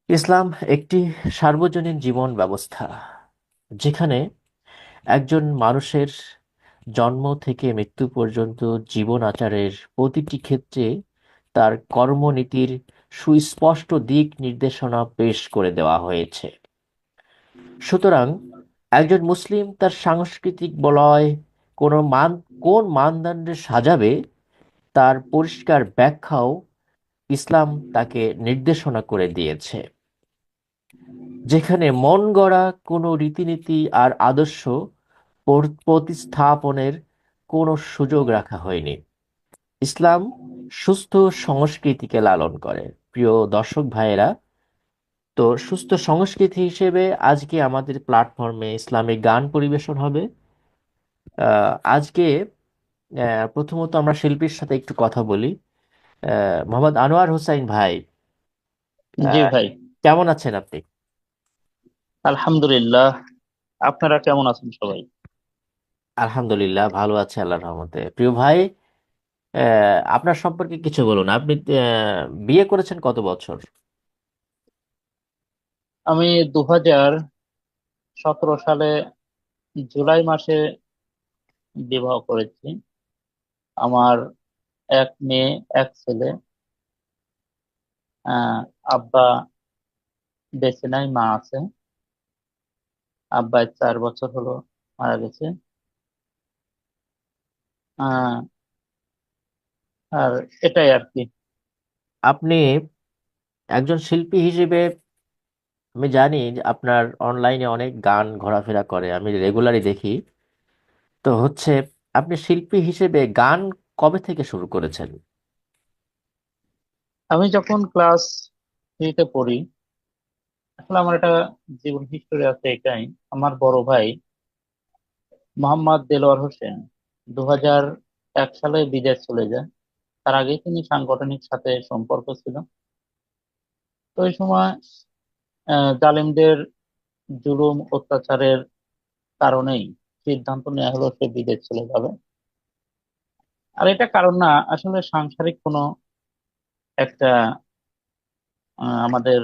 ইসলাম একটি সার্বজনীন জীবন ব্যবস্থা, যেখানে একজন মানুষের জন্ম থেকে মৃত্যু পর্যন্ত জীবন আচারের প্রতিটি ক্ষেত্রে তার কর্মনীতির সুস্পষ্ট দিক নির্দেশনা পেশ করে দেওয়া হয়েছে। সুতরাং একজন মুসলিম তার সাংস্কৃতিক বলয় কোনো মান কোন মানদণ্ডে সাজাবে তার পরিষ্কার ব্যাখ্যাও ইসলাম তাকে নির্দেশনা করে দিয়েছে, যেখানে মন গড়া কোনো রীতিনীতি আর আদর্শ প্রতিস্থাপনের কোনো সুযোগ রাখা হয়নি। ইসলাম সুস্থ সংস্কৃতিকে লালন করে। প্রিয় দর্শক ভাইয়েরা, তো সুস্থ সংস্কৃতি হিসেবে আজকে আমাদের প্ল্যাটফর্মে ইসলামিক গান পরিবেশন হবে। আজকে প্রথমত আমরা শিল্পীর সাথে একটু কথা বলি। মোহাম্মদ আনোয়ার হোসাইন ভাই, জি আহ, ভাই। কেমন আছেন আপনি? আলহামদুলিল্লাহ। আপনারা কেমন আছেন সবাই? আলহামদুলিল্লাহ, ভালো আছে আল্লাহর রহমতে। প্রিয় ভাই, আপনার সম্পর্কে কিছু বলুন। আপনি বিয়ে করেছেন কত বছর? আমি 2017 সালে জুলাই মাসে বিবাহ করেছি। আমার এক মেয়ে, এক ছেলে। আহ আব্বা বেঁচে নাই, মা আছে। আব্বা 4 বছর হলো মারা গেছে। আহ আর এটাই আর কি। আপনি একজন শিল্পী হিসেবে, আমি জানি যে আপনার অনলাইনে অনেক গান ঘোরাফেরা করে, আমি রেগুলারই দেখি। তো হচ্ছে, আপনি শিল্পী হিসেবে গান কবে থেকে শুরু করেছেন? আমি যখন ক্লাস 3-তে পড়ি, আসলে আমার একটা জীবন হিস্টোরি আছে এটাই। আমার বড় ভাই মোহাম্মদ দেলোয়ার হোসেন 2001 সালে বিদেশ চলে যায়। তার আগে তিনি সাংগঠনিক সাথে সম্পর্ক ছিল। তো ওই সময় জালিমদের জুলুম অত্যাচারের কারণেই সিদ্ধান্ত নেওয়া হলো সে বিদেশ চলে যাবে। আর এটা কারণ না, আসলে সাংসারিক কোনো একটা আমাদের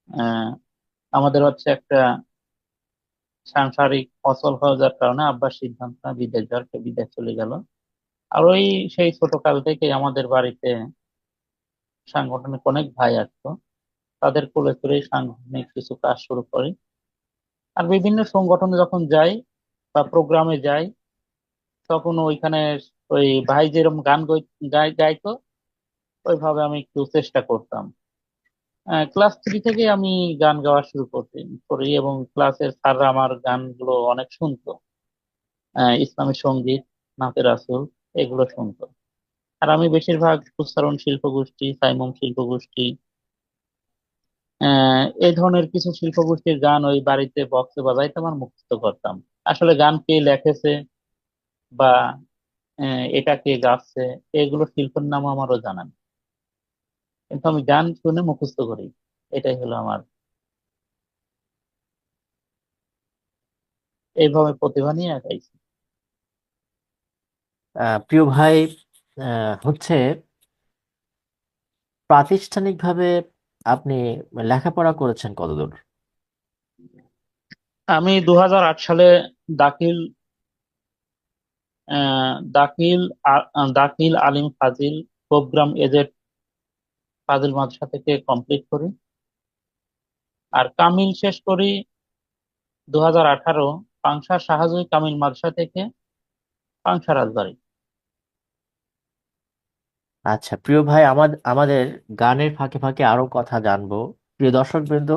আহ, আমাদের হচ্ছে একটা সাংসারিক অচল হয়ে যাওয়ার কারণে আব্বার সিদ্ধান্ত নেয় বিদেশ যাওয়ার, সে বিদেশ চলে গেল। আর ওই সেই ছোট কাল থেকে আমাদের বাড়িতে সাংগঠনিক অনেক ভাই আসতো, তাদের কোলে করে সাংগঠনিক কিছু কাজ শুরু করি। আর বিভিন্ন সংগঠনে যখন যাই বা প্রোগ্রামে যাই, তখন ওইখানে ওই ভাই যেরকম গান গাইতো, ওইভাবে আমি একটু চেষ্টা করতাম। ক্লাস 3 থেকে আমি গান গাওয়া শুরু করি, এবং ক্লাসের স্যাররা আমার গানগুলো অনেক শুনতো। ইসলামী সঙ্গীত, নাতে রাসূল, এগুলো শুনতো। আর আমি বেশিরভাগ উচ্চারণ শিল্প গোষ্ঠী, সাইমম শিল্প গোষ্ঠী, এই ধরনের কিছু শিল্প গোষ্ঠীর গান ওই বাড়িতে বক্সে বাজাইতাম আর মুখস্থ করতাম। আসলে গান কে লেখেছে বা এটা কে গাচ্ছে, এগুলো শিল্পের নাম আমারও জানা নেই, কিন্তু আমি গান শুনে মুখস্থ করি। এটাই হলো আমার, এইভাবে প্রতিভা নিয়ে আগাইছি। প্রিয় ভাই, হচ্ছে প্রাতিষ্ঠানিকভাবে আপনি লেখাপড়া করেছেন কতদূর? আমি 2008 সালে দাখিল দাখিল দাখিল আলিম ফাজিল প্রোগ্রাম এজেড ফাজিল মাদ্রাসা থেকে কমপ্লিট করি। আর কামিল শেষ করি 2018 পাংশা শাহজুই কামিল মাদ্রাসা থেকে, পাংশা রাজবাড়ী। আচ্ছা প্রিয় ভাই, আমাদের গানের ফাঁকে ফাঁকে আরো কথা জানবো। প্রিয় দর্শকবৃন্দ,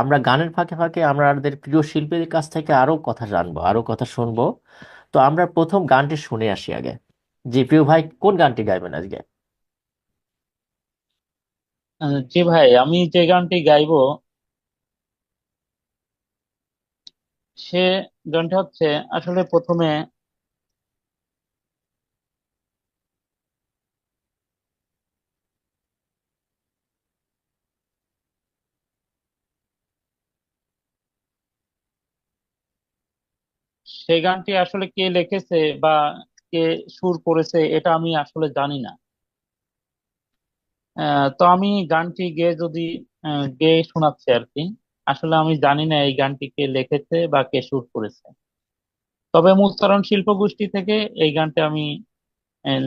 আমরা গানের ফাঁকে ফাঁকে আমাদের প্রিয় শিল্পীর কাছ থেকে আরো কথা জানবো, আরো কথা শুনবো। তো আমরা প্রথম গানটি শুনে আসি আগে। জি প্রিয় ভাই, কোন গানটি গাইবেন আজকে? জি ভাই, আমি যে গানটি গাইবো সে গানটা হচ্ছে, আসলে প্রথমে সে গানটি আসলে কে লিখেছে বা কে সুর করেছে এটা আমি আসলে জানি না। তো আমি গানটি গেয়ে যদি গেয়ে শোনাচ্ছি আর কি। আসলে আমি জানি না এই গানটি কে লিখেছে বা কে সুর করেছে। তবে মুস্তারণ শিল্প গোষ্ঠী থেকে এই গানটা আমি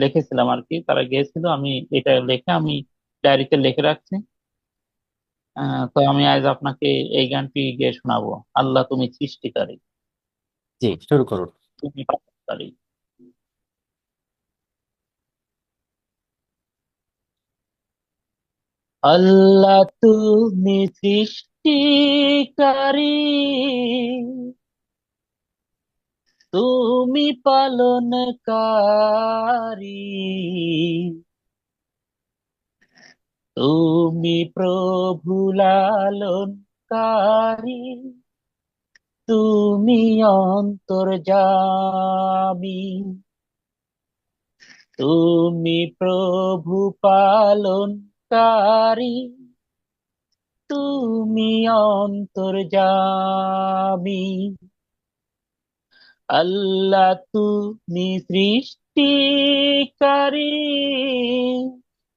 লিখেছিলাম আর কি, তারা গেয়েছিল, আমি এটা লিখে আমি ডায়েরিতে লিখে রাখছি। তো আমি আজ আপনাকে এই গানটি গেয়ে শোনাবো। আল্লাহ তুমি সৃষ্টিকারী, জি, শুরু করুন। তুমি পালনকারী। আল্লাহ তুমি সৃষ্টিকারী, তুমি পালনকারী, তুমি প্রভু লালনকারী, তুমি অন্তর্যামী, তুমি প্রভু পালনকারী, তুমি অন্তর্যামী। আল্লাহ তুমি সৃষ্টিকারী,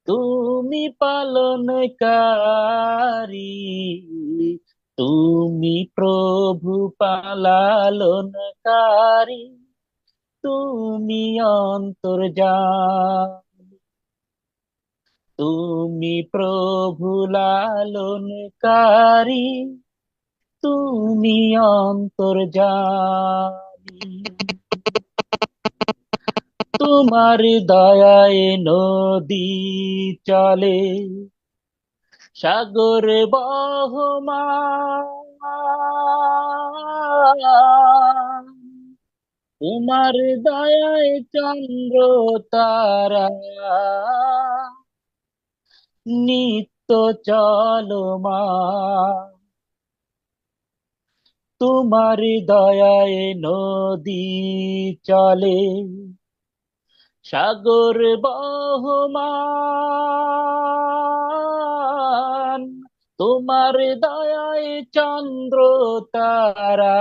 তুমি পালনকারী, তুমি প্রভু পালনকারী, তুমি অন্তর্যামী, তুমি প্রভু লালনকারী, তুমি অন্তর্যামী। তোমার দয়ায় নদী চলে, সাগর বহমান, তোমার দয়ায় চন্দ্র তারা নিত্য চলমান। তোমার দয়ায় নদী চলে, সাগর বহমান, তোমার দয়ায় চন্দ্র তারা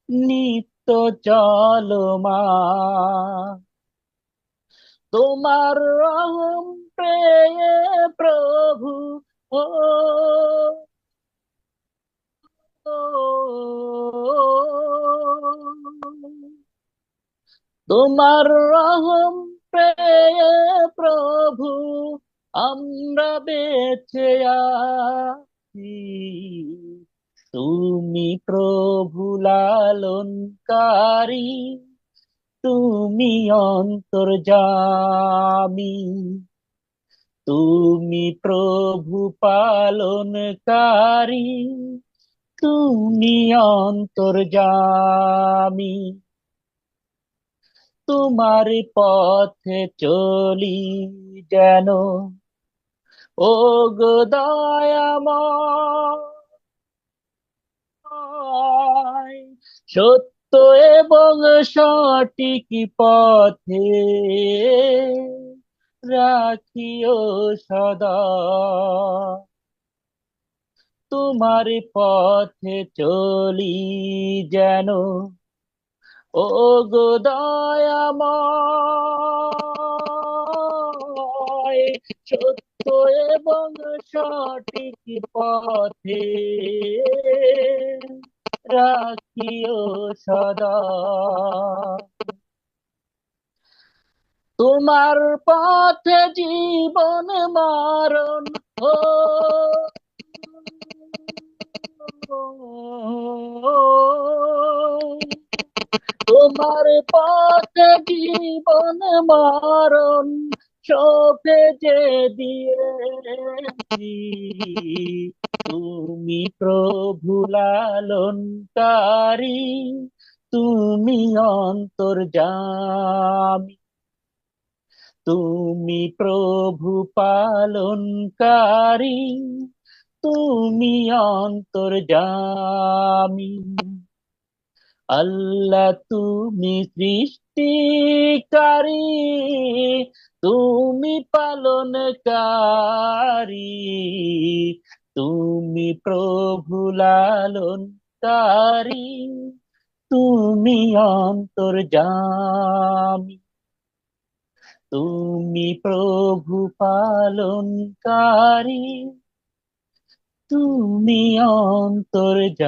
নিত্য চলমান। তোমার রহম পেয়ে প্রভু, ও তোমার রহম পেয়ে প্রভু আমরা বেঁচে আছি। তুমি প্রভু লালনকারী, তুমি অন্তর্যামী, তুমি প্রভু পালনকারী, তুমি অন্তর্যামী। তোমার পথে চলি যেন, ও গো দয়াময়, সত্য এবং সঠিক পথে রাখিও সদা। তোমার পথে চলি যেন, ও গো দয়াময়, সত্য এবং সঠিক পথে রাখিও সদা। তোমার পথে জীবন মরণ, ও তোমার পথে জীবন মরণ সপে যে দিয়েছি। তুমি প্রভু লালনকারী, তুমি অন্তর্যামী, তুমি প্রভু পালনকারী, তুমি অন্তর্যামী। আল্লাহ তুমি সৃষ্টিকারী, তুমি পালনকারী, তুমি প্রভু লালনকারী, তুমি অন্তর্যামী। তুমি প্রভু পালনকারী, তুমি অন্তর্যামী,